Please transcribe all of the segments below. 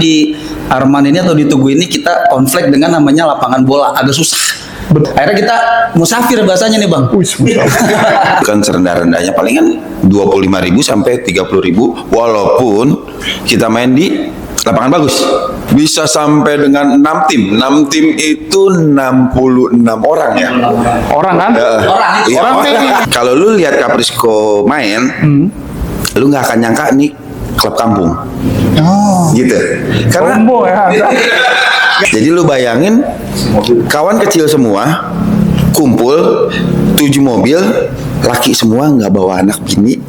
di Arman ini atau di Tugu ini kita konflik dengan namanya lapangan bola, agak susah. Akhirnya kita musafir bahasanya nih Bang. Kan serendah-rendahnya palingan 25.000 sampai 30.000, walaupun kita main di lapangan bagus. Bisa sampai dengan 6 tim. 6 tim itu 66 orang ya. Orang kan? Orang. Kalau lu lihat Kaprisco main, lu nggak akan nyangka nih klub kampung. Gitu. Karena Sombong ya. jadi lu bayangin kawan kecil semua kumpul 7 mobil, laki semua, nggak bawa anak bini,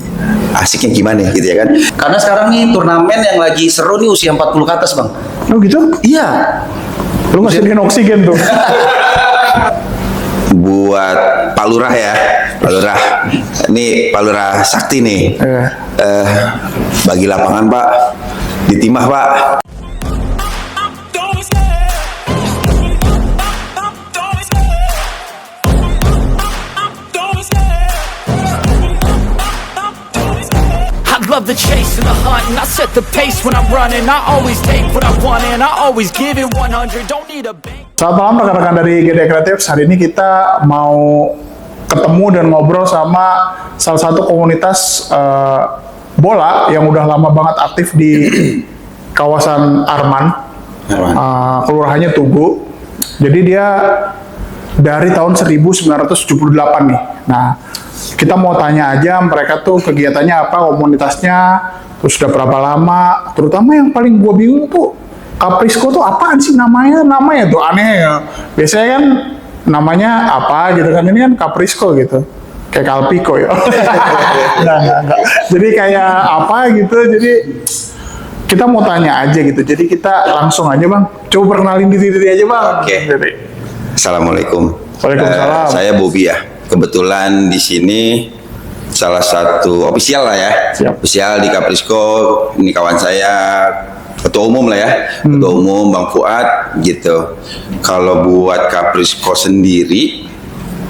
asiknya gimana gitu ya kan? Karena sekarang nih turnamen yang lagi seru nih usia 40 ke atas Bang. Oh gitu? Iya. Lu ngasihin oksigen tuh. Buat Pak Lurah ya, Pak Lurah. Ini Pak Lurah Sakti nih. Bagi lapangan Pak, di Timah Pak. Love the chase and the hunt, and I set the pace when I'm running. I always take what I want and I always give it 100. Don't need a bank. Selamat malam rekan-rekan dari GD Kreatif. Hari ini kita mau ketemu dan ngobrol sama salah satu komunitas bola yang udah lama banget aktif di kawasan Arman. Kelurahannya Tugu. Jadi dia dari tahun 1978 nih. Nah, kita mau tanya aja mereka tuh kegiatannya apa, komunitasnya, terus udah berapa lama, terutama yang paling gue bingung tuh Kaprisco tuh apaan sih namanya tuh aneh ya. Biasanya kan namanya apa gitu kan, ini kan Kaprisco gitu, kayak Kalpiko ya. Enggak. Jadi kayak apa gitu, jadi kita mau tanya aja gitu, jadi kita langsung aja Bang, coba perkenalin diri aja Bang. Oke. Assalamualaikum. Waalaikumsalam. Saya Bobi ya. Kebetulan di sini salah satu official lah ya. Siap. Official di Kaprisco. Ini kawan saya, ketua umum lah ya. Ketua umum Bang Fuad gitu. Kalau buat Kaprisco sendiri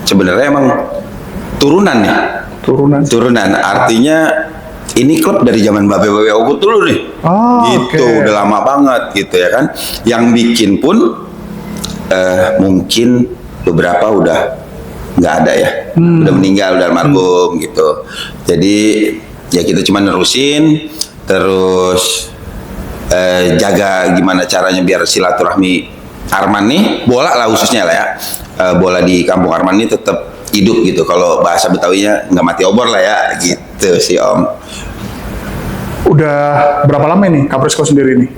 sebenarnya emang turunan nih. Turunan. Artinya ini klub dari zaman Babe Ogut dulu nih. Gitu, okay. Udah lama banget gitu ya kan. Yang bikin pun mungkin beberapa udah nggak ada ya, udah meninggal, udah almarhum gitu. Jadi ya kita cuma nerusin, terus jaga gimana caranya biar silaturahmi Arman nih, bola lah khususnya lah ya, bola di kampung Arman ini tetap hidup gitu. Kalau bahasa Betawinya nggak mati obor lah ya, gitu sih Om. Udah berapa lama nih Kaprisco sendiri nih?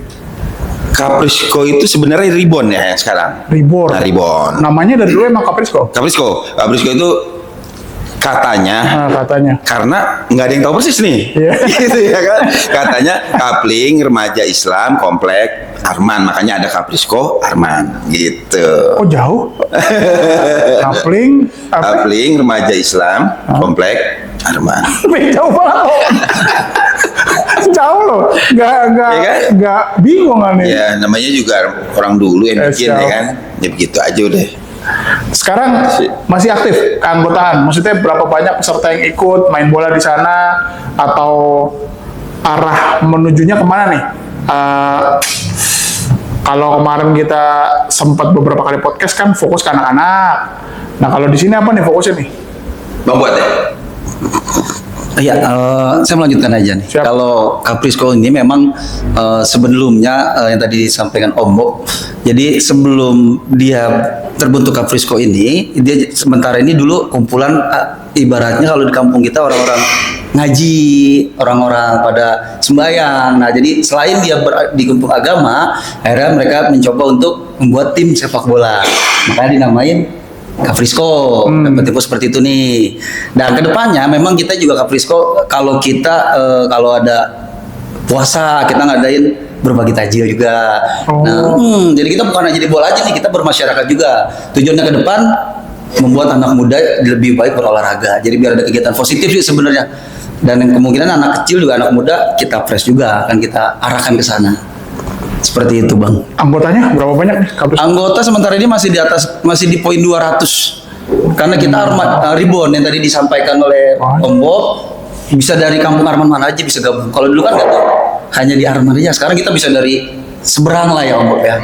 Kaprisco itu sebenarnya Reborn ya yang sekarang. Reborn. Nah, Reborn. Namanya dari dulu emang Kaprisco? Kaprisco itu katanya, karena nggak ada yang tahu persis nih, gitu ya kan? Katanya Kapling Remaja Islam Komplek Arman, makanya ada Kaprisco Arman, gitu. Oh jauh? Kapling Remaja Islam Komplek Arman. Jauh banget. Jauh loh, nggak bingung kan nih. Ya namanya juga orang dulu yang bikin ya kan, ya begitu aja udah. Sekarang masih aktif keanggotaan, maksudnya berapa banyak peserta yang ikut main bola di sana, atau arah menujunya kemana nih? Kalau kemarin kita sempat beberapa kali podcast kan fokus ke anak-anak. Nah kalau di sini apa nih fokusnya nih? Bang buat ya. Iya, saya melanjutkan aja nih. Siap. Kalau Kaprisco ini memang sebelumnya yang tadi disampaikan Om Bob, jadi sebelum dia terbentuk Kaprisco ini, dia sementara ini dulu kumpulan ibaratnya kalau di kampung kita orang-orang ngaji, orang-orang pada sembahyang. Nah, jadi selain dia di kampung agama, akhirnya mereka mencoba untuk membuat tim sepak bola. Makanya dinamain Kaprisco, tipe seperti itu nih. Dan kedepannya memang kita juga Kaprisco kalau kita kalau ada puasa kita ngadain berbagi takjil juga. Nah, jadi kita bukan hanya di bola aja nih, kita bermasyarakat juga. Tujuannya ke depan membuat anak muda lebih baik berolahraga. Jadi biar ada kegiatan positif sih sebenarnya. Dan kemungkinan anak kecil juga anak muda kita press juga akan kita arahkan ke sana. Seperti itu Bang. Anggotanya berapa banyak nih Kaprisco? Anggota sementara ini masih di atas, masih di poin 200. Karena kita Reborn yang tadi disampaikan oleh Om Bob, bisa dari kampung Arman mana aja bisa gabung. Kalau dulu kan nggak tahu, hanya di Arman aja. Sekarang kita bisa dari seberang lah ya Om Bob ya.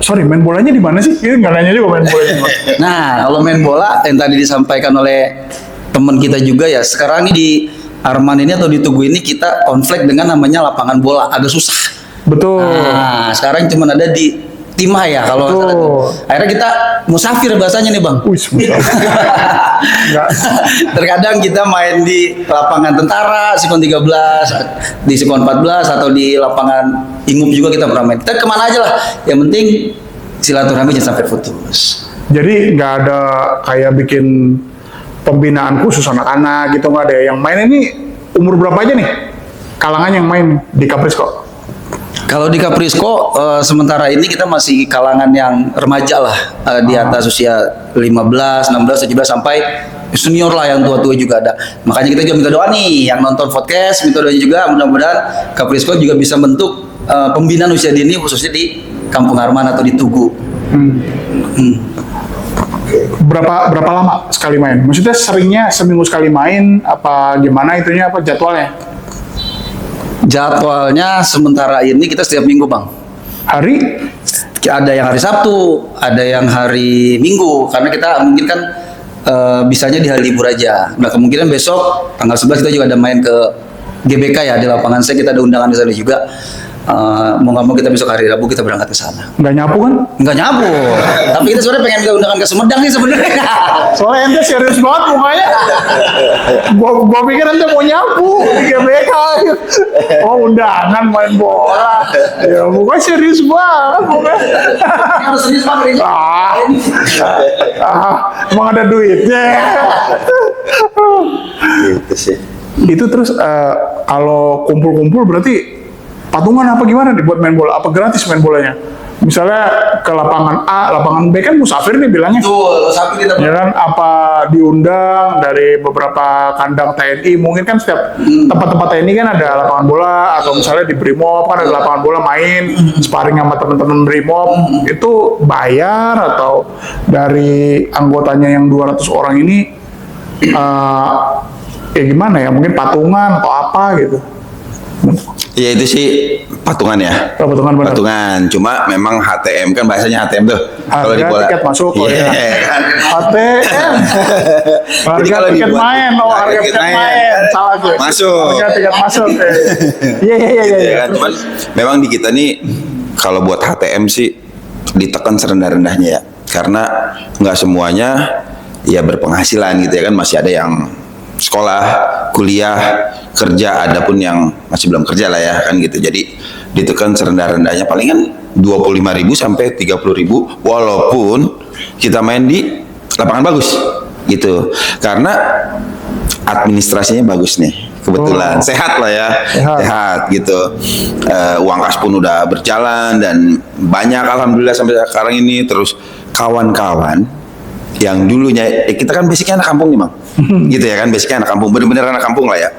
Sorry, main bolanya di mana sih? Ini nggak nanya juga main bolanya di mana. Nah, kalau main bola yang tadi disampaikan oleh teman kita juga ya, sekarang ini di Arman ini atau di Tugu ini kita konflik dengan namanya lapangan bola, agak susah. Betul. Nah, sekarang cuma ada di Timah ya kalau nggak salah tuh. Akhirnya kita musafir bahasanya nih Bang. Wih, susah. Nggak. Terkadang kita main di lapangan tentara, Sikon 13, di Sikon 14 atau di lapangan Ingup juga kita pernah main. Kita kemana aja lah. Yang penting silaturahmi jangan sampai putus. Jadi nggak ada kayak bikin pembinaan khusus anak-anak gitu, nggak ada. Yang main ini umur berapa aja nih? Kalangan yang main di Kaprisco? Kalau di Kaprisco sementara ini kita masih kalangan yang remaja lah, di atas usia 15, 16, 17 sampai senior lah, yang tua-tua juga ada. Makanya kita juga minta doa nih yang nonton podcast, minta doanya juga mudah-mudahan Kaprisco juga bisa bentuk pembinaan usia dini khususnya di Kampung Arman atau di Tugu. Berapa lama sekali main? Maksudnya seringnya seminggu sekali main apa gimana itunya, apa jadwalnya? Jadwalnya sementara ini kita setiap minggu Bang. Hari? Ada yang hari Sabtu, ada yang hari Minggu, karena kita mungkin kan bisanya di hari libur aja. Nah kemungkinan besok tanggal 11 kita juga ada main ke GBK ya, di lapangan saya kita ada undangan di sana juga. Mau nggak mau kita besok hari Rabu kita berangkat ke sana. Nggak nyapu kan? Nggak nyapu, tapi kita sebenarnya pengen minta undangan ke Sumedang nih sebenarnya. Soalnya ente serius banget mukanya. Gua pikir ente mau nyapu di GBK. Oh undangan main bola. Ya mukanya serius banget mukanya. Harus serius Pak. Emang ada duitnya. Gitu sih. Itu terus kalau kumpul-kumpul berarti patungan apa gimana nih buat main bola? Apa gratis main bolanya? Misalnya ke lapangan A, lapangan B kan musafir nih bilangnya. Betul, sapi kita. Ya kan, apa diundang dari beberapa kandang TNI, mungkin kan setiap tempat-tempat TNI kan ada lapangan bola, atau misalnya di Brimob kan ada lapangan bola main, sparring sama teman-teman Brimob, itu bayar atau dari anggotanya yang 200 orang ini ya gimana ya, mungkin patungan atau apa gitu. Ya itu sih patungan ya. Oh, patungan benar. Patungan. Cuma memang HTM kan bahasanya HTM tuh. Kalau di bola. Tiket masuk. Iya. HTM. Jadi Harga kalau tiket dibuat- main. Oh, harga tiket main. Salah gue. Masuk. Harga tiket masuk. Iya. Ya kan? Cuman memang di kita nih kalau buat HTM sih ditekan serendah-rendahnya ya. Karena nggak semuanya ya berpenghasilan gitu ya kan, masih ada yang sekolah, kuliah, kerja, ada pun yang masih belum kerja lah ya kan gitu. Jadi ditekan serendah-rendahnya palingan 25.000 sampai 30.000 walaupun kita main di lapangan bagus gitu. Karena administrasinya bagus nih. Kebetulan sehat lah ya, sehat gitu. Uang kas pun udah berjalan dan banyak alhamdulillah sampai sekarang ini. Terus kawan-kawan yang dulunya kita kan basicnya anak kampung nih Bang. Gitu ya kan, basicnya anak kampung, bener-bener anak kampung lah ya.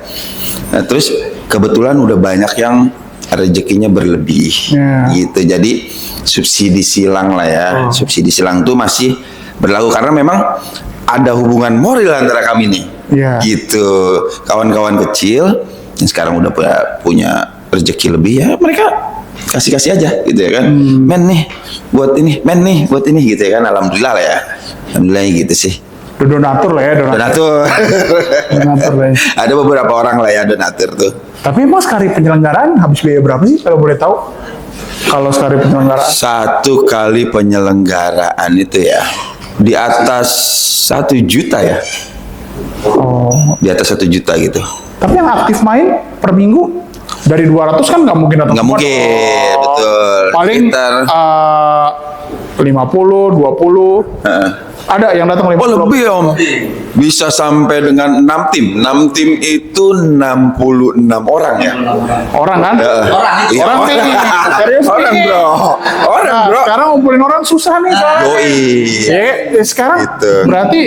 Nah, terus kebetulan udah banyak yang rezekinya berlebih gitu. Jadi subsidi silang lah ya. Subsidi silang tuh masih berlaku karena memang ada hubungan moral antara kami nih. Gitu. Kawan-kawan kecil yang sekarang udah punya rezeki lebih ya, mereka kasih-kasih aja gitu ya kan. Men nih buat ini, men nih buat ini gitu ya kan. Alhamdulillah lah ya. Alhamdulillah gitu sih. Donatur lah ya, Donatur. Donatur lah ya. Ada beberapa orang lah ya donatur tuh. Tapi emang sekali penyelenggaraan habis biaya berapa sih kalau boleh tahu? Kalau sekali penyelenggaraan? Satu kali penyelenggaraan itu ya di atas 1 juta ya. Oh. Di atas 1 juta gitu. Tapi yang aktif main per minggu dari 200 kan nggak mungkin datang. Nggak semua mungkin, dong. betul. Paling Sekitar 50, 20. Ada yang datang 50. Oh lebih Om. Bisa sampai dengan 6 tim. 6 tim itu 66 orang ya. Orang kan? Iya, Orang nih. Serius orang nih. bro. Orang Nah, bro. sekarang ngumpulin orang susah nih. Doi. Sekarang Gitu. berarti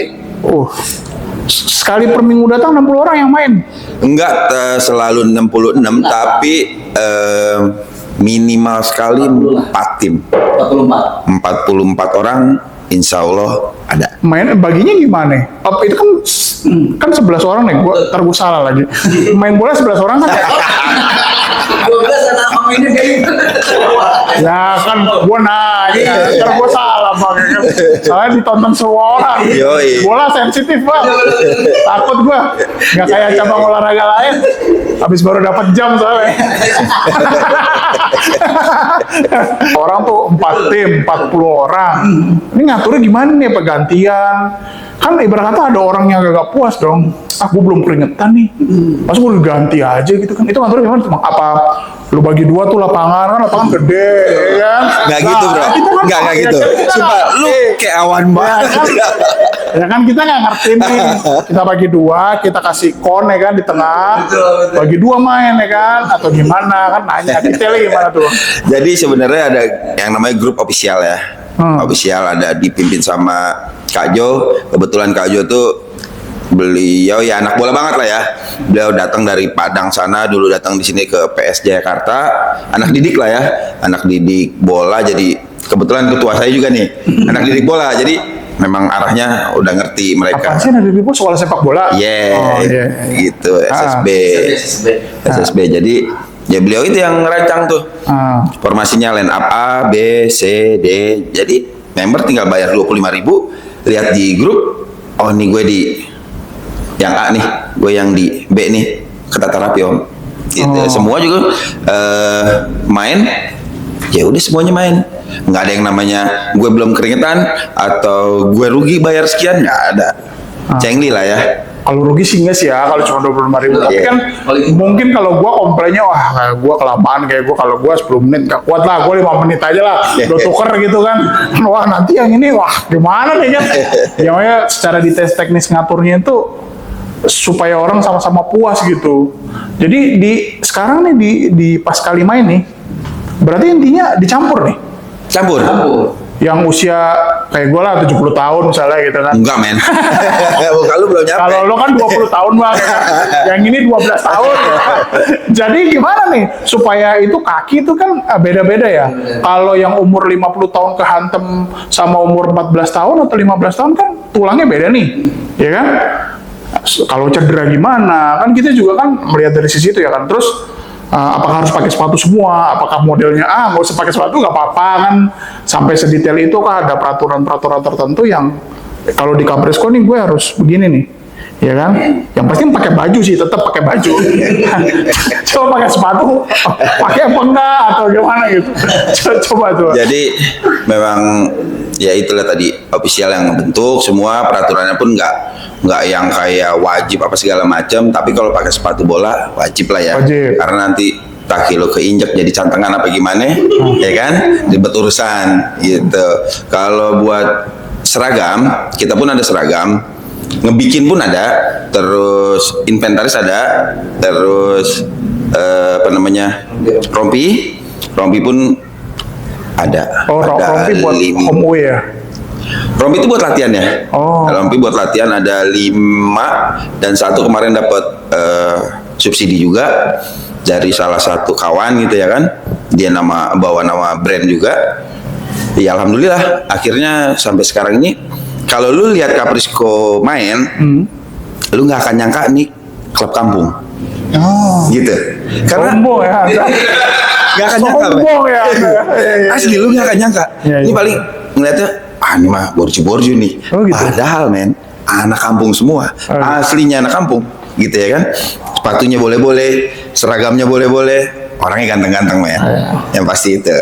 sekali per minggu datang 60 orang yang main. Enggak selalu 66 tapi minimal sekali 4 tim. 44 orang insya Allah ada. Main baginya gimana? Oh, itu kan 11 orang nih. Ntar gua salah lagi. Main bola 11 orang kan? 12 anak pemainnya kayak gitu. Ya kan gua nanya, ntar gua salah bang. Ya kan? Soalnya ditonton semua orang. Yoi. Bola sensitif bang. Takut gua. Nggak kayak cabang olahraga lain. Habis baru dapat jam soalnya. Orang tuh 4 tim, 40 orang. Ini ngaturnya gimana nih, pergantian? Kan ibarat kata ada orang yang agak puas dong. Aku belum keringetan nih. Masa gue ganti aja gitu kan. Itu ngaturnya gimana? Apa lu bagi 2 tuh lapangan gede ya kan? Nggak gitu bro, kita kan nggak gitu. Sumpah, lu kayak awan banget. Ya kan kita nggak ngerti nih. Kita bagi 2, kita kasih kon ya kan di tengah. Betul. Bagi 2 main ya kan? Atau gimana kan? Nanya detailnya gimana tuh? Jadi sebenarnya ada yang namanya grup official ya. Official ada dipimpin sama Kak Jo. Kebetulan Kak Jo tuh beliau ya anak bola banget lah ya. Beliau datang dari Padang sana, dulu datang di sini ke PS Jakarta. Anak didik lah ya, anak didik bola. Jadi kebetulan ketua saya juga nih, anak didik bola. Jadi memang arahnya udah ngerti mereka. Apa sih dari Bipo soal sepak bola? Yeah, Oh, iya. gitu SSB. SSB. Jadi ya beliau itu yang ngerancang tuh. Formasinya line up A, B, C, D. Jadi member tinggal bayar 25.000. Lihat di grup, oh nih gue di yang A nih, gue yang di B nih, ketata rapi om. Gitu. Semua juga main, ya udah semuanya main. Nggak ada yang namanya gue belum keringetan atau gue rugi bayar sekian, nggak ada. Cengli lah ya. Kalau rugi sih enggak sih ya, kalau cuma 25.000. Tapi kan mungkin kalau gua komplainnya, wah gua kelamaan kayak gua, kalau gua 10 menit gak kuat lah, gua 5 menit aja lah, udah tuker gitu kan. Wah nanti yang ini, wah gimana nih kan. Ya makanya secara detail teknis ngaturnya itu supaya orang sama-sama puas gitu. Jadi sekarang nih di pas kali main nih, berarti intinya dicampur nih. Campur. Yang usia kayak gue lah 70 tahun misalnya gitu kan. Enggak men. Kalau belum nyampe. Kalau lo kan 20 tahun bang ya kan? Yang ini 12 tahun ya. Jadi gimana nih supaya itu kaki itu kan beda-beda ya. Kalau yang umur 50 tahun kehantem sama umur 14 tahun atau 15 tahun kan tulangnya beda nih, ya kan. Kalau cedera gimana kan kita juga kan melihat dari sisi itu ya kan. Terus apakah harus pakai sepatu semua? Apakah modelnya nggak usah pakai sepatu nggak apa-apa kan? Sampai sedetail itu kan ada peraturan-peraturan tertentu yang kalau di Kaprisco nih gue harus begini nih, ya kan? Yang pasti pakai baju sih, tetap pakai baju. Coba pakai sepatu, pakai apa enggak atau gimana gitu? Coba. Jadi memang ya itulah tadi official yang bentuk semua peraturannya pun nggak yang kayak wajib apa segala macam, tapi kalau pakai sepatu bola wajib lah ya. Wajib. Karena nanti kaki lo keinjek jadi cantengan apa gimana, ya kan? Ribet urusan gitu. Kalau buat seragam, kita pun ada seragam, ngebikin pun ada, terus inventaris ada, terus rompi pun ada. Oh, ada rompi buat home away ya? Rompi itu buat latihan ya. Rompi buat latihan ada 5 dan 1 kemarin dapat subsidi juga dari salah satu kawan gitu ya kan. Dia bawa nama brand juga. Ya alhamdulillah akhirnya sampai sekarang ini kalau lu lihat Kaprisco main, lu nggak akan nyangka nih klub kampung. Gitu. Karena sombong ya. Gak akan nyangka, sombong ya. Asli lu gak akan nyangka. Ini paling ngeliatnya, ini mah borju-borju nih. Oh, gitu. Padahal men, anak kampung semua. Aslinya anak kampung, gitu ya kan. Sepatunya boleh-boleh, seragamnya boleh-boleh. Orangnya ganteng-ganteng men. Yang pasti itu.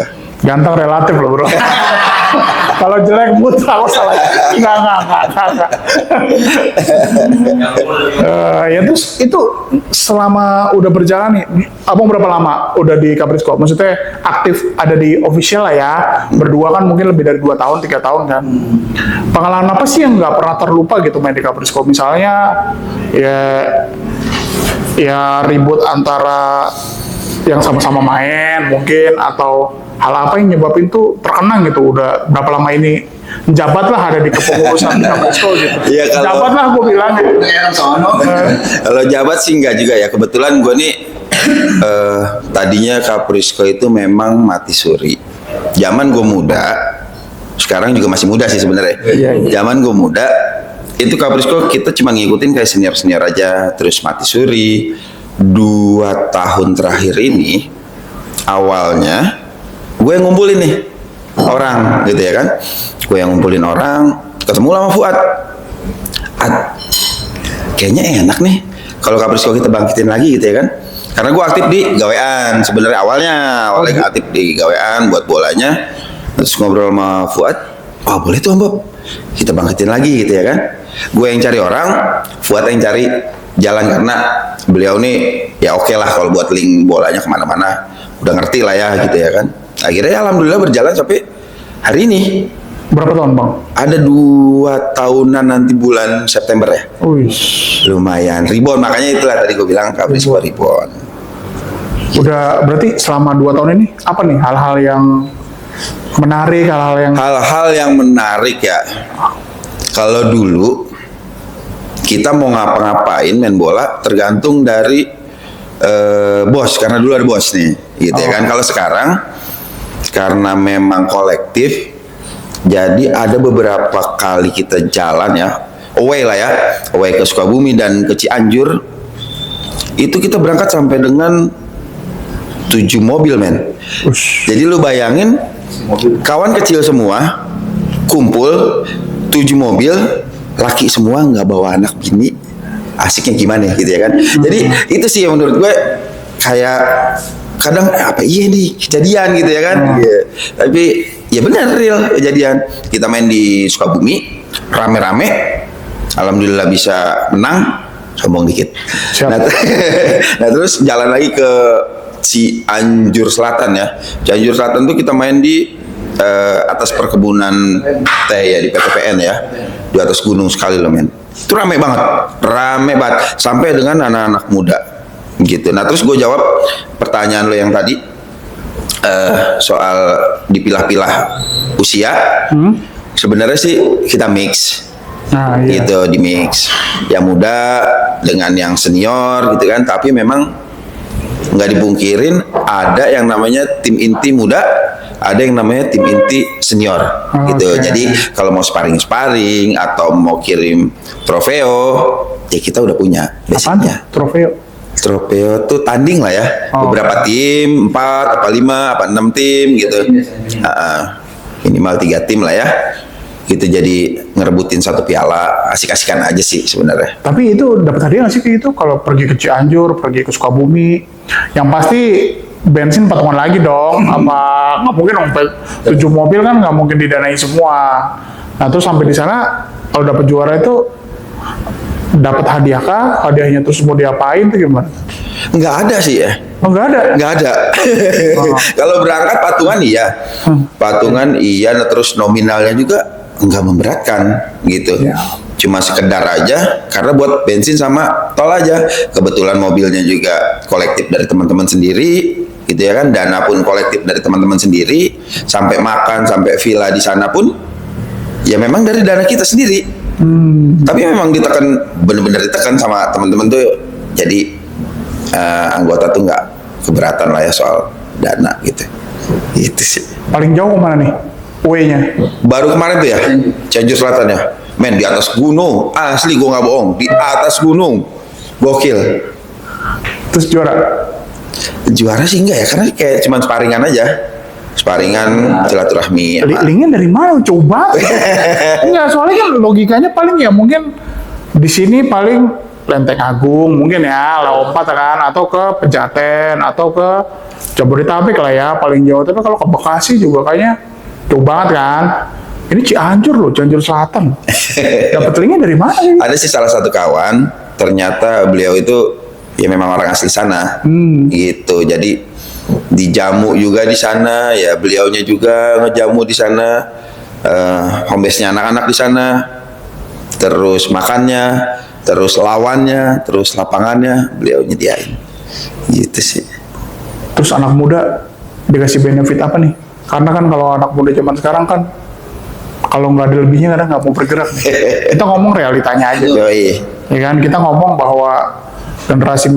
Ganteng relatif loh bro. Kalau jelek mutlak aku salah. Enggak. Ya terus itu selama udah berjalan nih, abang berapa lama udah di Kaprisco? Maksudnya aktif ada di official lah ya. Berdua kan mungkin lebih dari 2 tahun, 3 tahun kan. Pengalaman apa sih yang nggak pernah terlupa gitu main di Kaprisco? Misalnya ya ribut antara yang sama-sama main mungkin, atau hal apa yang nyebabin tuh terkenang gitu, udah berapa lama ini jabat lah ada di kepengurusan di Kaprisco gitu. Iya, Jabat lah gue bilang gitu. Kalau jabat sih enggak juga ya. Kebetulan gue nih tadinya Kaprisco itu memang mati suri. Zaman gue muda, sekarang juga masih muda sih sebenarnya. Zaman gue muda itu Kaprisco kita cuma ngikutin kayak senior aja, terus mati suri, 2 tahun terakhir ini, awalnya gue yang ngumpulin nih orang gitu ya kan, gue yang ngumpulin orang, ketemu sama Fuad. Kayaknya enak nih kalau Kaprisco kita bangkitin lagi gitu ya kan, karena gue aktif di gawean sebenarnya awalnya aktif di gawean buat bolanya. Terus ngobrol sama Fuad, oh boleh tuh Bob, kita bangkitin lagi gitu ya kan. Gue yang cari orang, Fuad yang cari jalan, karena beliau nih ya oke lah kalau buat link bolanya kemana-mana udah ngerti lah ya gitu ya kan. Akhirnya alhamdulillah berjalan sampai hari ini. Berapa tahun Bang? Ada 2 tahunan nanti bulan September ya. Wih, Lumayan reborn, makanya itulah tadi gue bilang Kaprisco reborn. udah berarti selama 2 tahun ini apa nih hal-hal yang menarik, Hal-hal yang menarik ya. Kalau dulu kita mau ngapa-ngapain main bola tergantung dari bos, karena dulu ada bos nih, gitu ya kan. Kalau sekarang karena memang kolektif, jadi ada beberapa kali kita jalan ya, away lah ya, away ke Sukabumi dan ke Cianjur. Itu kita berangkat sampai dengan 7 mobil men. Jadi lu bayangin kawan kecil semua kumpul 7 mobil, laki semua, nggak bawa anak bini, asiknya gimana gitu ya kan. Jadi itu sih yang menurut gue kayak kadang apa iya nih kejadian gitu ya kan. Ya, tapi ya benar real kejadian. Kita main di Sukabumi rame-rame, alhamdulillah bisa menang, sombong dikit. Nah, nah terus jalan lagi ke Cianjur Selatan ya. Cianjur Selatan tuh kita main di atas perkebunan teh ya, di PTPN ya, di atas gunung sekali loh men. Itu rame banget sampai dengan anak-anak muda gitu. Nah terus gue jawab pertanyaan lo yang tadi soal dipilah-pilah usia. Sebenarnya sih kita mix. Nah, iya. Gitu, di mix yang muda dengan yang senior gitu kan. Tapi memang nggak dipungkirin ada yang namanya tim inti muda, ada yang namanya tim inti senior gitu. Jadi kalau mau sparring atau mau kirim trofeo ya kita udah punya basicnya. Trofeo tuh tanding lah ya, beberapa tim, 4 apa 5 apa 6 tim gitu. Minimal 3 tim lah ya. Gitu, jadi ngerebutin 1 piala, asik-asikan aja sih sebenarnya. Tapi itu dapat hadiah nggak sih kayak gitu kalau pergi ke Cianjur, pergi ke Sukabumi? Yang pasti bensin patungan lagi dong, apa nggak mungkin dong 7 mobil kan nggak mungkin didanai semua. Nah terus sampai di sana kalau dapat juara itu dapat hadiah kah? Hadiahnya terus mau diapain tuh gimana? Nggak ada sih ya. Oh, nggak ada? Nggak ada. Kalau berangkat patungan iya. Patungan iya, nah, terus nominalnya juga nggak memberatkan gitu. Cuma sekedar aja karena buat bensin sama tol aja. Kebetulan mobilnya juga kolektif dari teman-teman sendiri gitu ya kan. Dana pun kolektif dari teman-teman sendiri. Sampai makan, sampai villa di sana pun ya memang dari dana kita sendiri. Tapi memang ditekan, bener-bener ditekan sama teman-teman tuh. Jadi anggota tuh nggak keberatan lah ya soal dana gitu. Itu sih. Paling jauh kemana nih? W-nya? Baru kemarin tuh ya, Cianjur Selatan ya. Men, di atas gunung, asli gue nggak bohong, di atas gunung, gokil. Terus juara? Juara sih enggak ya, karena kayak cuman sparingan aja, sparingan silaturahmi. Linknya dari mana? Coba. Enggak, soalnya kan logikanya paling ya mungkin di sini paling Lenteng Agung mungkin ya, lompat kan, atau ke Pejaten, atau ke Jabodetabek lah ya paling jauh. Tapi kalau ke Bekasi juga kayaknya jauh banget kan. Ini Cianjur loh, Cianjur Selatan. Dapat linknya dari mana ini? Ada sih salah satu kawan, ternyata beliau itu ya memang orang asli sana, gitu. Jadi dijamu juga di sana, ya beliaunya juga ngejamu di sana, home base-nya anak-anak di sana, terus makannya, terus lawannya, terus lapangannya beliau nyediain, gitu sih. Terus anak muda dikasih benefit apa nih? Karena kan kalau anak muda zaman sekarang kan kalau nggak ada lebihnya kadang nggak mau bergerak nih. Kita ngomong realitanya aja. Ya kan, kita ngomong bahwa generasi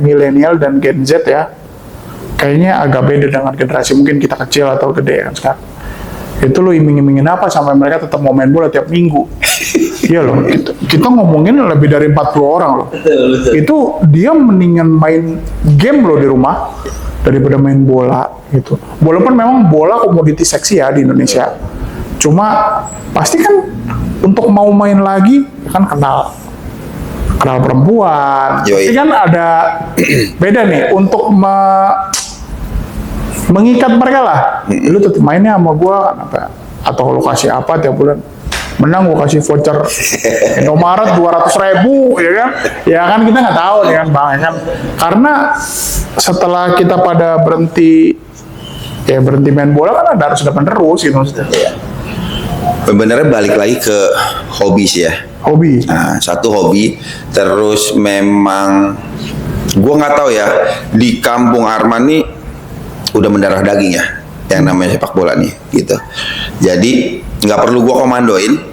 milenial dan Gen Z ya kayaknya agak beda dengan generasi mungkin kita kecil atau gede kan sekarang. Itu lo iming-imingin apa sampai mereka tetap mau main bola tiap minggu? Iya loh, kita ngomongin lebih dari 40 orang loh. Itu dia mendingan main game loh di rumah daripada main bola gitu. Walaupun memang bola komoditi seksi ya di Indonesia. Cuma pasti kan untuk mau main lagi kan kenal perempuan. Yoi. Pasti kan ada beda nih untuk mengikat mereka lah. Lu tetap mainnya sama gua apa? Atau lu kasih apa tiap bulan? Menang gua kasih voucher Indomaret 200.000 ya kan? Ya kan kita nggak tahu nih kan Bang ya kan. Karena setelah kita pada berhenti main bola kan harus ada penerus gitu maksudnya. Iya. Sebenarnya balik lagi ke hobi sih ya. Hobi. Nah, satu hobi, terus memang gua nggak tahu ya di kampung Arman nih udah mendarah daging ya yang namanya sepak bola nih gitu. Jadi nggak perlu gua komandoin.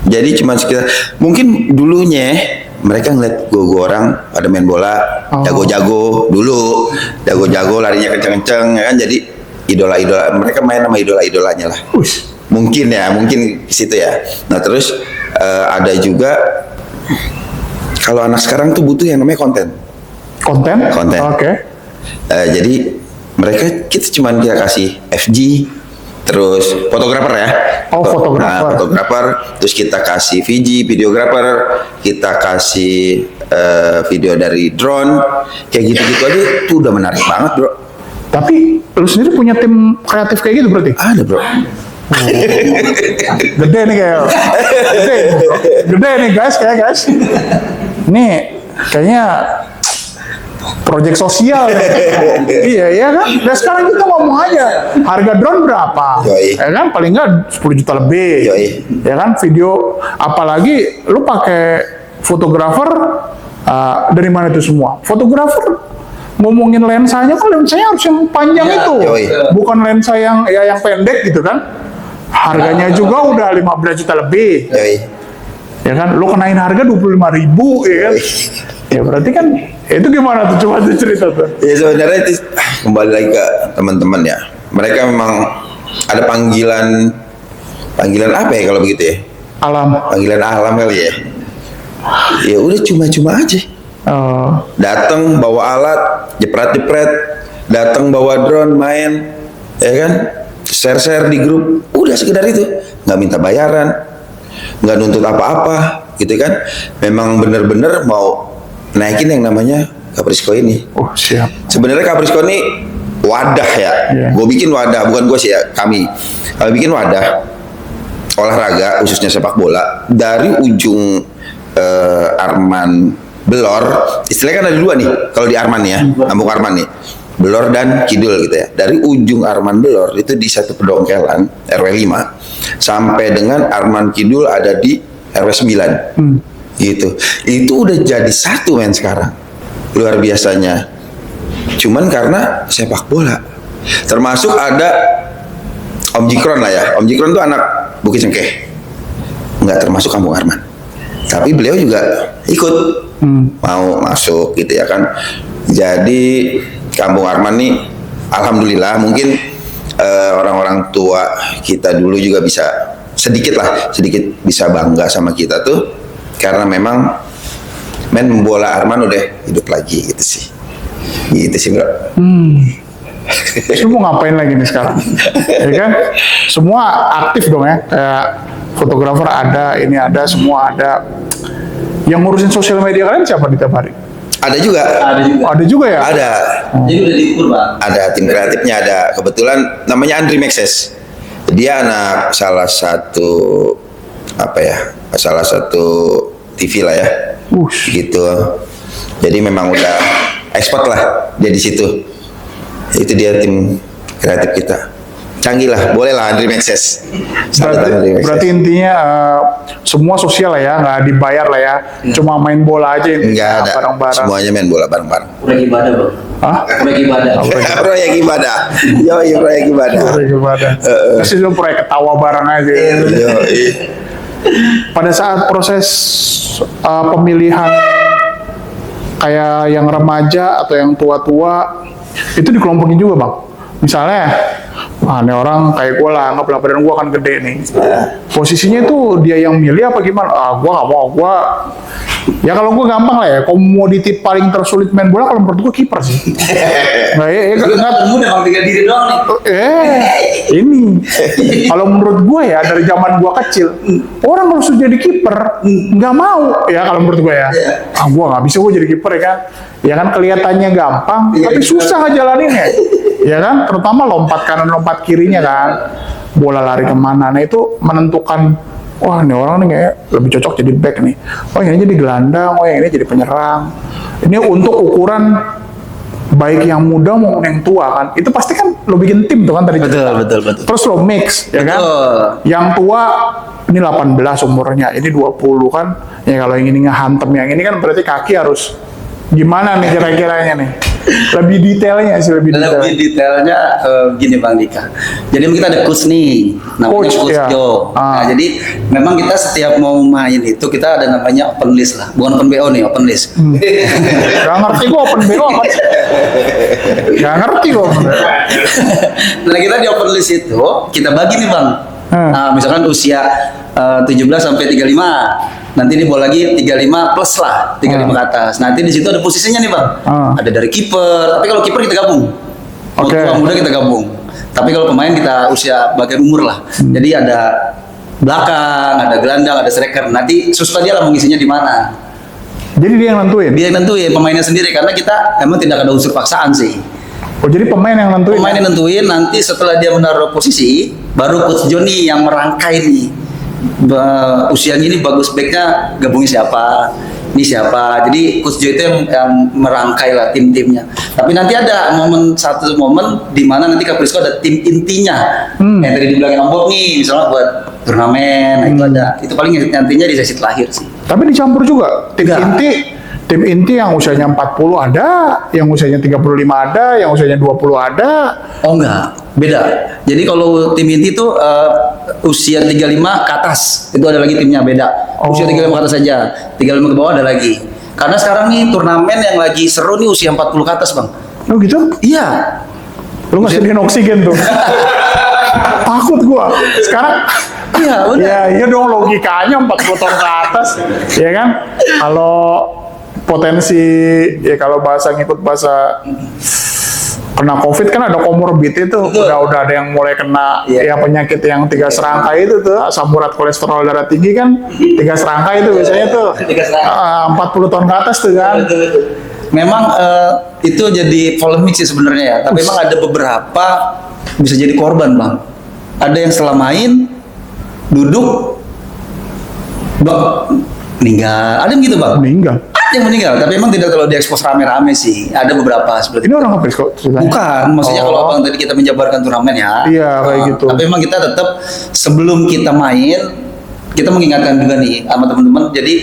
Jadi cuma sekitar mungkin dulunya mereka ngeliat gua orang pada main bola jago-jago dulu, jago-jago larinya kenceng-kenceng ya kan. Jadi idola-idola mereka main sama idola-idolanya lah. Mungkin ke situ ya. Nah terus ada juga kalau anak sekarang tuh butuh yang namanya konten. Konten? Oke. Jadi kita cuman kita kasih FG, terus fotografer ya. Fotografer. Terus kita kasih VG, videografer. Kita kasih video dari drone. Kayak gitu-gitu aja tuh udah menarik banget bro. Tapi lu sendiri punya tim kreatif kayak gitu berarti? Ada bro. Gede nih kayak gede nih guys. Nih kayaknya proyek sosial iya kan. Dan sekarang kita ngomong aja harga drone berapa. Yoi. Ya kan paling nggak 10 juta lebih. Yoi. Ya kan video apalagi lu pakai fotografer dari mana itu semua fotografer. Ngomongin lensanya kan lensanya harus yang panjang itu. Yoi. Bukan lensa yang pendek gitu kan. Harganya juga udah 15 juta lebih. Yoi. Ya kan, lu kenain harga 25.000 ya kan. Ya berarti kan itu gimana tuh coba cerita tuh. Ya sebenarnya itu kembali lagi ke teman-teman ya. Mereka memang ada panggilan apa ya kalau begitu ya? Alam. Panggilan alam kali ya. Ya udah cuma-cuma aja. Datang bawa alat, jepret-jepret, datang bawa drone main, ya kan? Share-share di grup, udah sekedar itu, nggak minta bayaran, nggak nuntut apa-apa, gitu kan? Memang bener-bener mau naikin yang namanya Caprisco ini. Oh siap. Sebenarnya Caprisco ini wadah ya. Yeah. Gue bikin wadah, bukan gue sih ya, kami bikin wadah olahraga khususnya sepak bola dari ujung Arman Belor, istilahnya kan ada dua nih kalau di Arman ya, kampung Arman nih, Belor dan Kidul gitu ya. Dari ujung Arman Belor itu di satu pedongkelan RW 5 sampai dengan Arman Kidul ada di RW 9 gitu. Itu udah jadi satu men sekarang, luar biasanya. Cuman karena sepak bola, termasuk ada Om Jikron lah ya. Om Jikron tuh anak Bukit Cengkeh, nggak termasuk kampung Arman, tapi beliau juga ikut mau masuk gitu ya kan. Jadi kampung Arman nih alhamdulillah mungkin orang-orang tua kita dulu juga bisa sedikit bisa bangga sama kita tuh karena memang bola Arman udah hidup lagi gitu sih bro. Terus mau ngapain lagi nih sekarang? Ya kan? Semua aktif dong ya. Kayak fotografer ada, ini ada, semua ada. Yang ngurusin sosial media kalian siapa di tiap hari? Ada juga. Ada juga ya? Ada. Jadi udah diukur Pak. Ada tim kreatifnya ada. Kebetulan namanya Andri Maxes. Dia anak salah satu TV lah ya. Gitu. Jadi memang udah expert lah dia di situ. Itu dia tim kreatif kita. Canggih lah, boleh lah Andri Maxes. Berarti intinya semua sosial lah ya, nggak dibayar lah ya. Cuma main bola aja Enggak ada. bareng-bareng. Semuanya main bola bareng-bareng. Proyek ibadah Bro. Hah? Proyek ibadah. Proyek ibadah. Yoi, proyek ibadah. Proyek ibadah. Terus itu proyek ketawa bareng aja. Yoi. Pada saat proses pemilihan kayak yang remaja atau yang tua-tua itu dikelompokin juga Bang. Misalnya Ini orang kayak gue lah, anggaplah badan gue kan gede nih. Posisinya tuh dia yang milih apa gimana? Gue gak mau, ya kalau gue gampang lah ya, komoditi paling tersulit main bola kalau menurut gue kiper sih. Nah, Nggak mudah bang, tinggal diri doang nih. Ini kalau menurut gue ya dari zaman gue kecil, orang kalau sudah jadi kiper nggak mau ya kalau menurut gue ya. Gue nggak bisa gue jadi kiper ya kan. Ya kan kelihatannya gampang, tapi susah ngejalaninnya. Ya kan, terutama lompat kanan, lompat kirinya kan. Bola lari kemana, nah itu menentukan. Wah, ini orang nih kayak lebih cocok jadi back nih. Oh, yang ini jadi gelandang, oh yang ini jadi penyerang. Ini untuk ukuran baik yang muda maupun yang tua kan. Itu pasti kan lo bikin tim tuh kan tadi. Betul. Terus lo mix, ya kan? Yang tua ini 18 umurnya, ini 20 kan. Ya kalau yang ini ngehantem, yang ini kan berarti kaki harus gimana nih kira-kiranya nih? Lebih detailnya sih, lebih detailnya gini Bang Dika. Jadi kita ada coach nih, namanya Coach ya. Joe. Nah, jadi memang kita setiap mau main itu kita ada namanya open list lah, bukan open BO nih, open list. Gak ngerti gua open BO apa? Gak ngerti gua. Nah kita di open list itu kita bagi nih Bang. Nah, misalkan usia 17 sampai 35. Nanti ini bola lagi 35 plus lah, 35 ke atas. Nanti di situ ada posisinya nih Bang. Ada dari kiper, tapi kalau kiper kita gabung. Tua muda kita gabung. Tapi kalau pemain kita usia bagian umur lah. Jadi ada belakang, ada gelandang, ada striker. Nanti suster dia lah mengisinya di mana. Jadi dia yang nentuin? Dia yang nentuin, pemainnya sendiri. Karena kita emang tidak ada unsur paksaan sih. Oh, jadi pemain yang nentuin? Pemain yang nentuin, nanti setelah dia menaruh posisi, baru Coach Joni yang merangkai nih. Usia ini bagus backnya gabungin siapa, ini siapa. Jadi Coach Jo itu yang merangkai lah tim-timnya. Tapi nanti ada satu momen di mana nanti Kaprisco ada tim intinya. Yang tadi dibilangin Om Bob nih, misalnya buat turnamen, nah itu ada. Itu paling nantinya di sesi terakhir sih. Tapi dicampur juga tim inti yang usianya 40 ada, yang usianya 35 ada, yang usianya 20 ada. Oh enggak, beda. Jadi kalau tim inti itu usia 35 ke atas, itu ada lagi timnya beda. Usia 35 ke atas saja, 35 ke bawah ada lagi. Karena sekarang nih turnamen yang lagi seru nih usia 40 ke atas Bang. Oh gitu? Iya. Lu ngasih dia oksigen tuh. Takut gua. Sekarang iya, udah. Ya, iya dong logikanya 40 tahun ke atas. Ya kan? Kalau potensi ya kalau ngikut bahasa kena COVID kan ada komorbid itu. Udah ada yang mulai kena ya penyakit yang 3 serangkai itu tuh, asam urat, kolesterol darah tinggi kan 3 serangkai itu biasanya tuh. 40 tahun ke atas tuh kan. Betul. Memang itu jadi polemik sih sebenarnya ya. Tapi memang ada beberapa bisa jadi korban Bang. Ada yang setelah main duduk meninggal. Ada yang gitu Bang? Meninggal. Ada yang meninggal, tapi emang tidak kalau diekspos rame-rame sih. Ada beberapa seperti Ini orang apa kok ceritanya? Bukan, maksudnya kalau Abang tadi kita menjabarkan turnamen ya. Iya, kayak gitu. Tapi emang kita tetap sebelum kita main, kita mengingatkan juga nih sama teman-teman. Jadi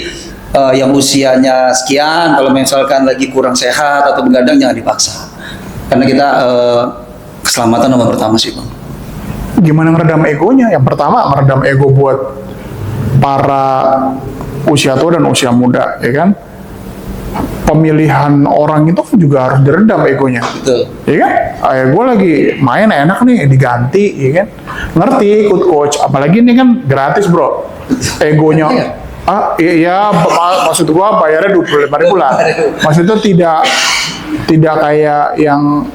yang usianya sekian, kalau misalkan lagi kurang sehat atau begadang jangan dipaksa. Karena kita keselamatan nomor pertama sih Bang. Gimana meredam egonya? Yang pertama meredam ego buat para usia tua dan usia muda, ya kan? Pemilihan orang itu juga harus diredam egonya. Betul. Ya kan? Gue lagi main enak nih diganti, ya kan? Ngerti ikut coach, apalagi ini kan gratis bro. Egonya, maksud gue bayarnya 25.000 lah. Maksudnya tidak kayak yang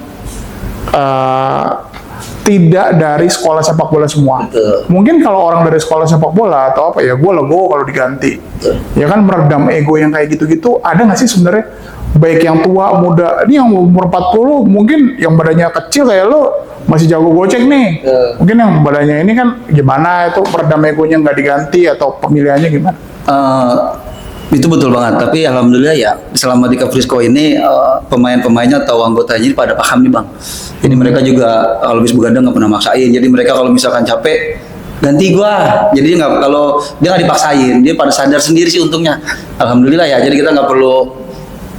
tidak dari sekolah sepak bola semua. Betul. Mungkin kalau orang dari sekolah sepak bola atau apa ya, gue legowo kalau diganti. Betul. Ya kan meredam ego yang kayak gitu-gitu. Ada nggak sih sebenarnya baik yang tua, muda? Ini yang umur 40 mungkin yang badannya kecil kayak lo masih jago gocek nih. Mungkin yang badannya ini kan gimana itu meredam egonya nggak diganti atau pemilihannya gimana? Itu betul banget, tapi alhamdulillah ya selama di Kaprisco ini pemain-pemainnya atau anggotanya ini pada paham nih Bang. Jadi mereka juga kalau habis begadang nggak pernah maksain. Jadi mereka kalau misalkan capek ganti gua. Jadi kalau dia nggak dipaksain, dia pada sadar sendiri sih untungnya. Alhamdulillah ya. Jadi kita nggak perlu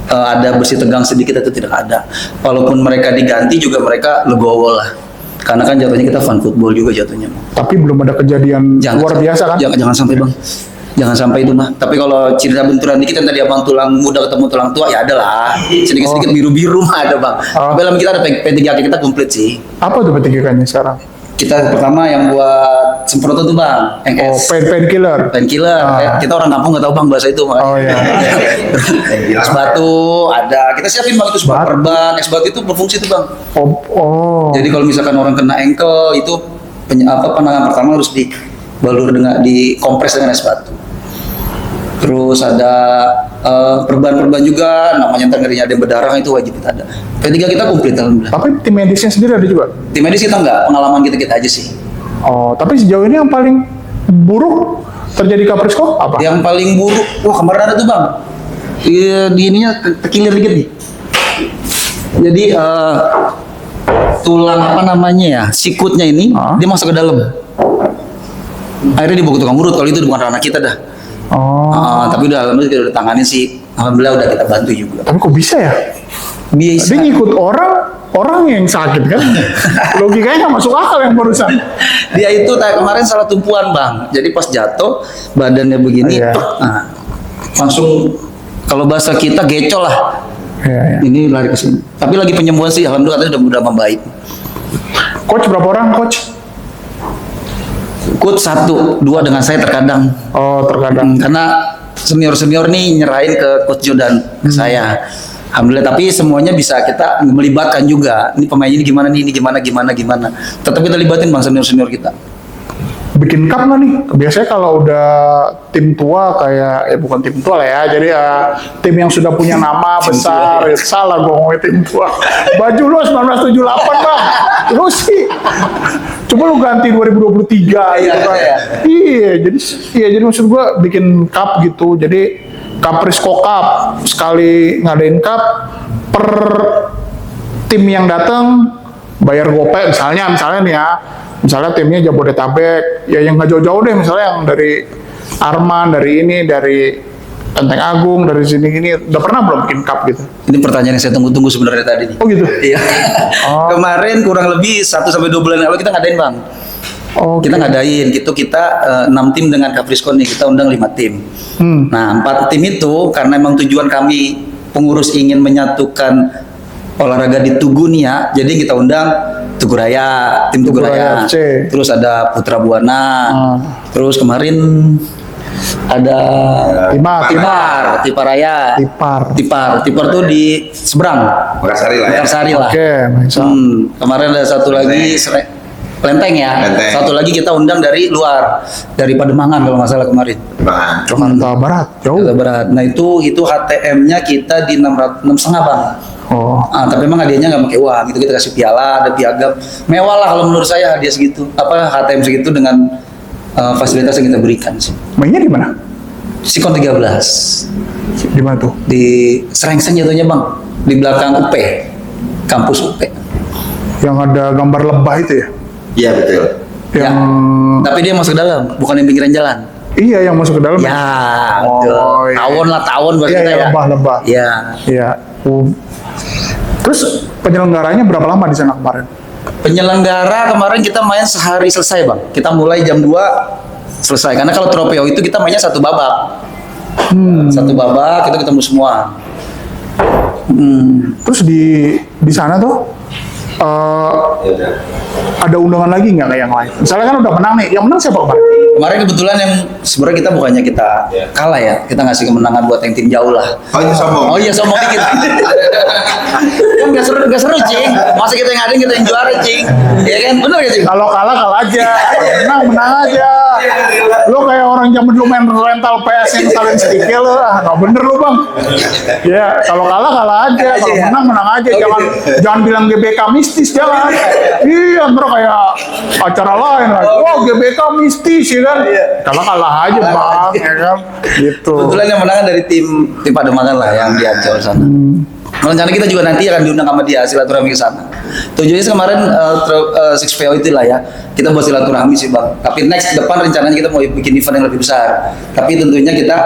ada bersih tegang sedikit itu tidak ada. Walaupun mereka diganti juga mereka legowo lah. Karena kan jatuhnya kita fun football juga jatuhnya. Tapi belum ada kejadian luar biasa kan? Jangan sampai Bang. Jangan sampai itu mah. Tapi kalau cerita benturan dikit yang tadi Abang tulang muda ketemu tulang tua ya ada lah. Sedikit-sedikit biru-biru mah ada Bang. Tapi dalam kita ada P3K kita komplit sih. Apa tuh P3K-nya sekarang? kita pertama yang buat semprotan tuh bang, Oh, NS. painkiller. Painkiller. Kita orang kampung nggak tahu bang bahasa itu. Oh iya. Es batu ada, kita siapin bang itu sebuah perban. Es batu itu berfungsi tuh bang. Oh. Jadi kalau misalkan orang kena ankle itu penanganan pertama harus dibalur dengan dikompres dengan es batu. Terus ada perban-perban juga, namanya ntar ngerinya ada yang berdarah itu wajib kita ada. P3 kita komplit alhamdulillah. Tapi tim medisnya sendiri ada juga. Tim medis kita enggak, pengalaman kita aja sih. Oh, tapi sejauh ini yang paling buruk terjadi Kaprisco apa? Yang paling buruk, wah kemarin ada tuh bang. Di ininya terkilir dikit nih. Jadi tulang apa namanya ya, sikutnya ini dia masuk ke dalam. Akhirnya dibawa ke tukang urut, kalau itu bukan ranah kita dah. Oh. Tapi udah alhamdulillah kita udah tanganin sih. Alhamdulillah udah kita bantu juga. Tapi kok bisa ya? Bisa. Dia ngikut orang yang sakit kan? Logikanya nggak masuk akal yang barusan. Dia itu kemarin salah tumpuan bang. Jadi pas jatuh badannya begini, Iya. langsung kalau bahasa kita gecol lah. Iya. Ini lari ke sini. Tapi lagi penyembuhan sih, alhamdulillah udah membaik. Coach berapa orang coach? Coach 1, 2 dengan saya terkadang. Oh, terkadang. Karena senior nih nyerahin ke Coach Jordan ke saya. Alhamdulillah, tapi semuanya bisa kita melibatkan juga. Ini pemain ini gimana nih, ini gimana. Tetap kita libatin bang senior kita. Bikin cup nggak nih? Biasanya kalau udah tim tua kayak, bukan tim tua lah ya, jadi tim yang sudah punya nama besar, salah gue ngomongin tim tua. Baju lu 1978 bang, lu sih, coba lu ganti 2023 gitu kan. Iya, jadi maksud gue bikin cup gitu, jadi Kaprisco Cup, sekali ngadain cup, per tim yang datang bayar gopay misalnya nih ya. Misalnya timnya Jabodetabek, ya yang nggak jauh-jauh deh, misalnya yang dari Arman, dari Lenteng Agung, dari sini udah pernah belum bikin cup gitu? Ini pertanyaan yang saya tunggu-tunggu sebenarnya tadi nih. Oh gitu? Iya. Kemarin kurang lebih 1-2 bulan lalu kita ngadain bang. Oh, Kita ngadain gitu, kita 6 tim dengan Kaprisco nih, kita undang 5 tim. Nah 4 tim itu karena emang tujuan kami pengurus ingin menyatukan olahraga di Tugu nih ya, jadi kita undang Tugu Raya, tim Tugu Raya. FC. Terus ada Putra Buana. Terus kemarin ada Tipar Raya. Tipar tuh di seberang. Mekarsari lah. Oke, Kemarin ada satu lagi Lenteng ya. Lenteng. Satu lagi kita undang dari luar, dari Pademangan kalau nggak salah kemarin. Jakarta Barat, jauh. Jakarta Barat. Nah itu HTM-nya kita di 6,5 bang. Oh, Tapi memang hadiahnya nggak pakai uang, itu kita kasih piala, ada piagam, mewah lah kalau menurut saya hadiah segitu, HTM segitu dengan fasilitas yang kita berikan sih. mainnya di mana? Sikon 13 Di mana tuh? di Serengseng jatuhnya bang, di belakang UP, kampus UP. Yang ada gambar lebah itu ya? Iya betul. Yang Tapi dia masuk dalam, bukan yang pinggiran jalan. iya yang masuk ke dalam. Ya, Oh, betul. iya. Tawon buat Iya, kita iya, ya. lebah. Iya. Iya. Terus penyelenggaranya berapa lama di sana kemarin? Penyelenggara kemarin kita main sehari selesai bang. Kita mulai jam 2 selesai. Karena kalau tropeo itu kita mainnya 1 babak. 1 babak kita ketemu semua. Terus di sana tuh ada undangan lagi nggak kayak yang lain? Misalnya kan udah menang nih, yang menang siapa kemarin? Kemarin kebetulan yang sebenarnya kita bukannya kita kalah ya, kita ngasih kemenangan buat yang tim jauh lah. Oh itu sombong. Oh iya sombong dikit. Kan nggak seru cing. Masa kita yang ada kita yang juara cing. Iya kan bener gak cing? Kalau kalah aja, menang aja. Lo kayak orang zaman dulu main rental PS yang salin sedikit lo, nggak bener lo bang. Ya kalau kalah aja, kalau menang aja. Jangan bilang GBK mistis, jangan. Iya, bro kayak acara lain lagi. Wah GBK mistis ya kan. Kalau kalah aja bang, ya kan. Gitu. Kebetulan yang menang dari tim Pademangan lah yang di Ancol sana. Rencana kita juga nanti akan diundang sama dia silaturahmi ke sana. Tujuannya kemarin 6PO itulah ya. Kita buat silaturahmi sih bang. Tapi next depan rencananya kita mau bikin event yang lebih besar. Tapi tentunya kita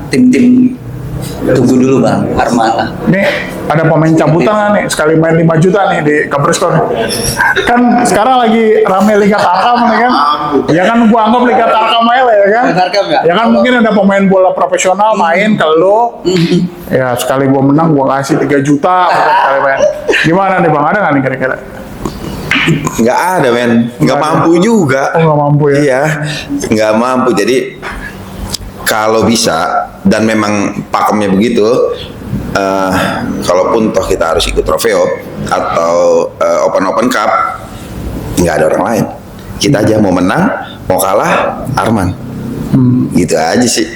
tim-tim tunggu dulu bang, Arman lah. Nih ada pemain cabutan nggak nih sekali main 5 juta nih di Kaprisco nih. Kan sekarang lagi rame Liga Tarkam nih kan. Ya kan gua anggap Liga Tarkam aja lah ya kan. Tarkam ya? Ya kan mungkin ada pemain bola profesional main ke lo. Ya sekali gua menang gua kasih 3 juta sekali main. Gimana nih bang, ada nggak nih kira-kira? Nggak ada men, nggak mampu juga. Oh, nggak mampu ya? Iya, nggak mampu. Jadi kalau bisa dan memang pakemnya begitu, kalaupun toh kita harus ikut trofeo atau open cup, nggak ada orang lain. Kita aja mau menang, mau kalah, Arman. Gitu aja sih.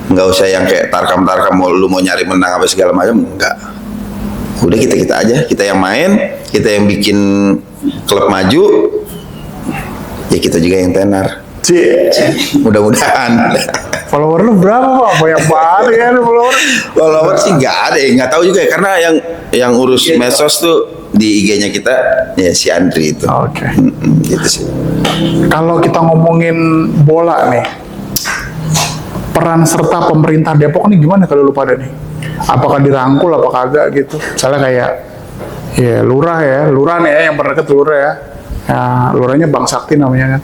Nggak usah yang kayak tarkam lu mau nyari menang apa segala macam, enggak. Udah kita aja, kita yang main, kita yang bikin klub maju, ya kita juga yang tenar. Mudah-mudahan. Follower lu berapa Pak? Banyak banget ya follower. Follower sih nggak ada, nggak tahu juga ya, karena yang urus medsos tuh di IG-nya kita ya si Andri itu. Oke. Gitu sih. Kalau kita ngomongin bola nih, peran serta pemerintah Depok nih gimana kalau lu pada nih? Apakah dirangkul apa kagak gitu? Misalnya kayak ya lurah nih ya yang berdekat lurah ya. Ya lurahnya Bang Sakti namanya kan.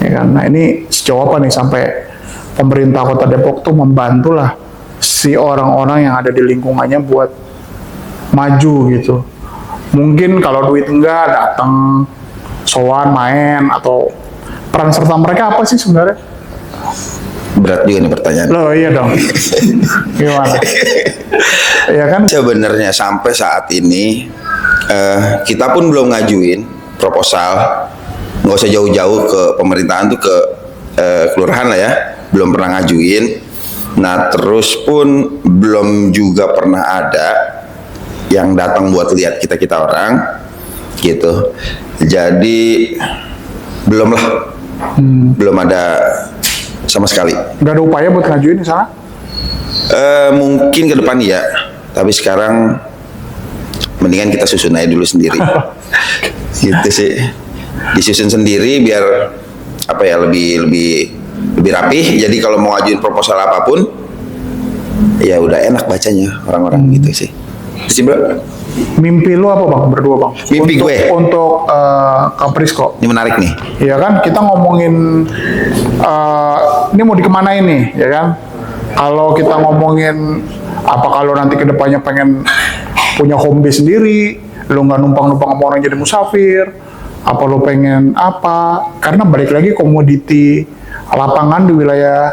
Ya kan. Nah ini sejauh apa nih sampai pemerintah Kota Depok tuh membantu lah si orang-orang yang ada di lingkungannya buat maju gitu. Mungkin kalau duit enggak datang sowan main atau peran serta mereka apa sih sebenarnya? Berat juga nih pertanyaan. Loh iya dong. Gimana? Iya kan? Sebenarnya sampai saat ini kita pun belum ngajuin proposal, nggak usah jauh-jauh ke pemerintahan tuh ke kelurahan lah ya, belum pernah ngajuin. Nah terus pun belum juga pernah ada yang datang buat lihat kita orang gitu. Jadi belum lah, belum ada sama sekali. Nggak ada upaya buat ngajuin di sana? Mungkin ke depan ya, tapi sekarang mendingan kita susun aja dulu sendiri. Gitu sih, disusun sendiri biar apa ya lebih rapih. Jadi kalau mau ngajuin proposal apapun, ya udah enak bacanya orang-orang gitu sih. Terus bro, Mimpi lu apa Bang berdua Bang? Mimpi untuk, gue? Untuk Kaprisco. ini menarik nih. Iya kan, kita ngomongin ini mau dikemanain nih, ya kan? Kalau kita ngomongin apa kalau nanti kedepannya pengen punya home base sendiri, lu nggak numpang-numpang sama orang jadi musafir, apa lu pengen apa? Karena balik lagi komoditi lapangan di wilayah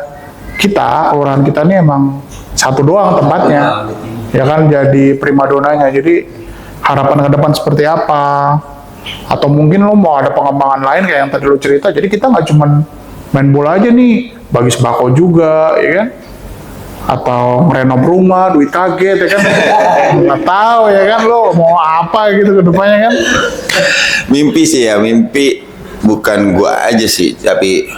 kita, kelurahan kita ini emang satu doang tempatnya, ya kan? Jadi primadonanya. Jadi harapan ke depan seperti apa? Atau mungkin lo mau ada pengembangan lain kayak yang tadi lo cerita. Jadi kita nggak cuman main bola aja nih, bagi sembako juga, ya kan? Atau ngerenov rumah, duit kaget, ya kan? Nggak tahu ya kan lo mau apa gitu ke depannya kan? Mimpi sih ya, mimpi bukan gua aja sih, tapi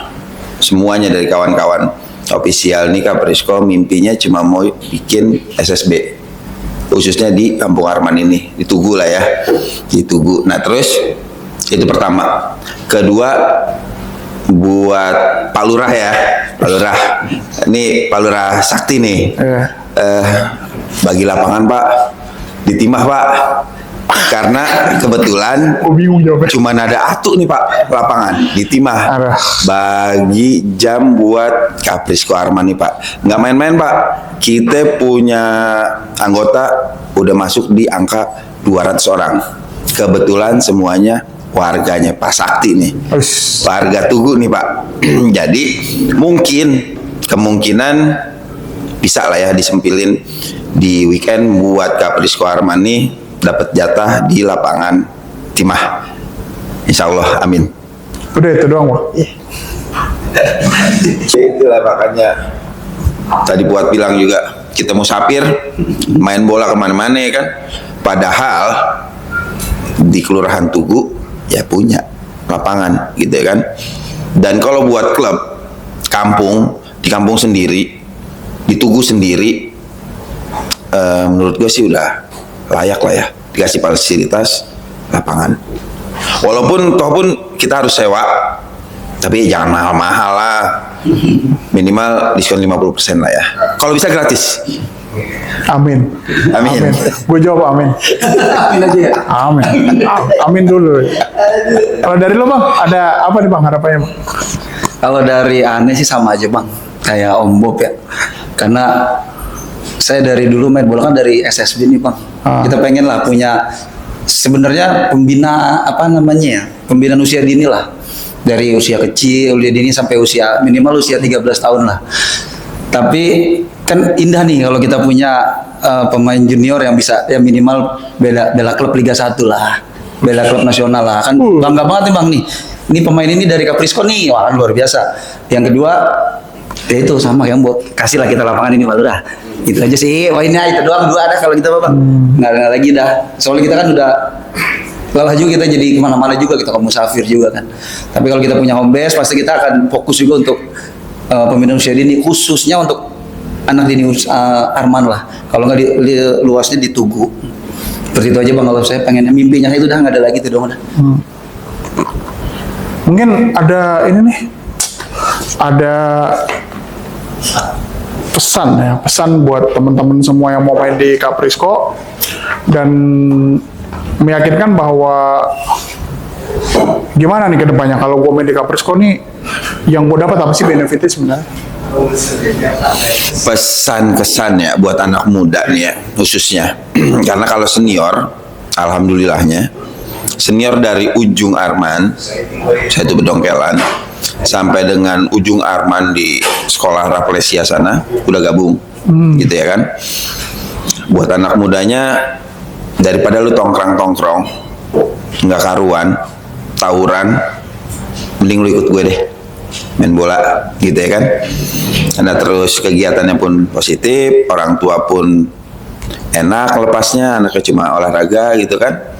semuanya dari kawan-kawan ofisial nih Kaprisco mimpinya cuma mau bikin SSB. Khususnya di Kampung Arman ini, di Tugu lah ya, di Tugu. Nah terus itu pertama. Kedua buat Pak Lurah ya, Pak Lurah. Ini Pak Lurah Sakti nih. Bagi lapangan Pak, di Timah Pak. Karena kebetulan Gue bingung jawabnya. cuma ada atu nih Pak lapangan di Timah. Aduh. Bagi jam buat Kaprisco Arman nih Pak. Nggak main-main Pak. Kita punya anggota udah masuk di angka 200 orang. Kebetulan semuanya warganya Pak Sakti nih. Warga Tugu nih Pak. Jadi kemungkinan bisa lah ya disempilin di weekend buat Kaprisco Arman nih dapat jatah di lapangan Timah. Insya Allah, amin. Udah itu doang Bang. Itulah makanya tadi buat bilang juga kita mau sapir main bola kemana-mana ya kan. Padahal di Kelurahan Tugu ya punya lapangan gitu ya kan. Dan kalau buat klub kampung, di kampung sendiri, di Tugu sendiri, menurut gue sih udah layak lah ya dikasih fasilitas lapangan. Walaupun toh pun kita harus sewa, tapi jangan mahal-mahal lah. Minimal diskon 50% lah ya. Kalau bisa gratis. Amin. Amin. Gue jawab amin. Amin aja ya. Amin. Amin dulu. Kalau dari lo Bang, ada apa nih Bang harapannya Bang? Kalau dari Ane sih sama aja Bang, kayak Om Bob ya. Karena saya dari dulu main bola kan dari SSB nih Bang. Kita pengen lah punya sebenarnya pembina apa namanya ya, pembinaan usia dini lah, dari usia kecil, usia dini sampai usia minimal usia 13 tahun lah. Tapi kan indah nih kalau kita punya pemain junior yang bisa ya minimal bela klub Liga 1 lah, bela klub nasional lah, kan bangga banget nih Bang nih. Ini pemain ini dari Kaprisco nih, wah luar biasa. Yang kedua ya itu sama yang buat kasih lah kita lapangan ini Pak Lurah. Itu aja sih, poinnya itu doang, dua ada kalau kita Bang. Nggak ada lagi dah. Soalnya kita kan udah lelah juga, kita jadi kemana-mana juga, kita ke musafir juga kan. Tapi kalau kita punya home base, pasti kita akan fokus juga untuk pembinaan usia dini, khususnya untuk anak dini Arman lah. Kalau nggak luasnya di Tugu. Seperti itu aja Bang, kalau saya pengen mimpinya itu udah nggak ada lagi tuh dong. Mungkin ada ini nih, ada pesan buat teman-teman semua yang mau main di Kaprisco dan meyakinkan bahwa gimana nih ke depannya kalau gue main di Kaprisco nih, yang gue dapat apa sih benefitnya sebenarnya? Pesan kesannya buat anak muda nih ya khususnya karena kalau senior, alhamdulillahnya senior dari ujung Arman, saya itu Bedongkelan, sampai dengan ujung Arman di sekolah Raplesia sana udah gabung, gitu ya kan. Buat anak mudanya, daripada lu tongkrong nggak karuan, tawuran, mending lu ikut gue deh main bola, gitu ya kan. Karena terus kegiatannya pun positif, orang tua pun enak lepasnya, anaknya cuma olahraga gitu kan.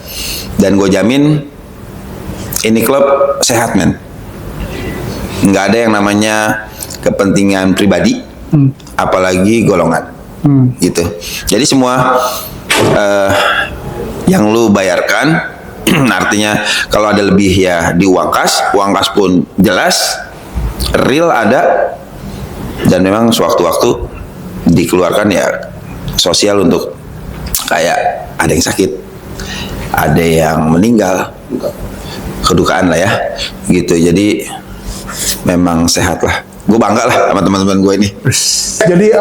Dan gue jamin ini klub sehat men, nggak ada yang namanya kepentingan pribadi, apalagi golongan, gitu. Jadi semua yang lu bayarkan, artinya kalau ada lebih ya di uang kas pun jelas, real ada, dan memang sewaktu-waktu dikeluarkan ya sosial untuk kayak ada yang sakit, ada yang meninggal, kedukaan lah ya, gitu. Jadi memang sehat lah. Gue bangga lah sama teman-teman gue ini. Jadi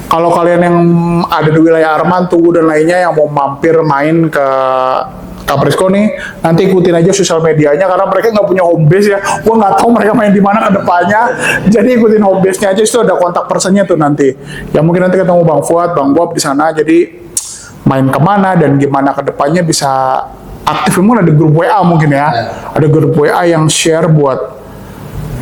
kalau kalian yang ada di wilayah Arman, Tugu dan lainnya yang mau mampir main ke Kaprisco nih, nanti ikutin aja sosial medianya karena mereka nggak punya home base ya. Gue nggak tahu mereka main di mana ke depannya. Jadi ikutin home base-nya aja, itu ada kontak personnya tuh nanti. Ya mungkin nanti ketemu Bang Fuad, Bang Bob di sana. Jadi main kemana dan gimana ke depannya bisa aktif. Mungkin ada grup WA mungkin ya. Ada grup WA yang share buat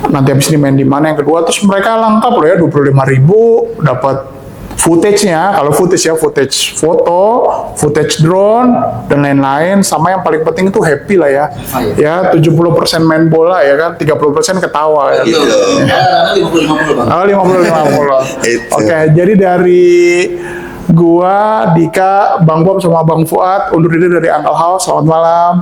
nanti habis ini main di mana. Yang kedua, terus mereka lengkap loh ya, 25.000 dapat footage-nya. Kalau footage ya, footage foto, footage drone dan lain-lain. Sama yang paling penting itu happy lah ya. Ya 70% main bola ya kan, 30% ketawa ya. Gitu. 50-50 Bang. 50-50. Oke, jadi dari gua, Dika, Bang Bob sama Bang Fuad undur diri dari Uncle House. Selamat malam.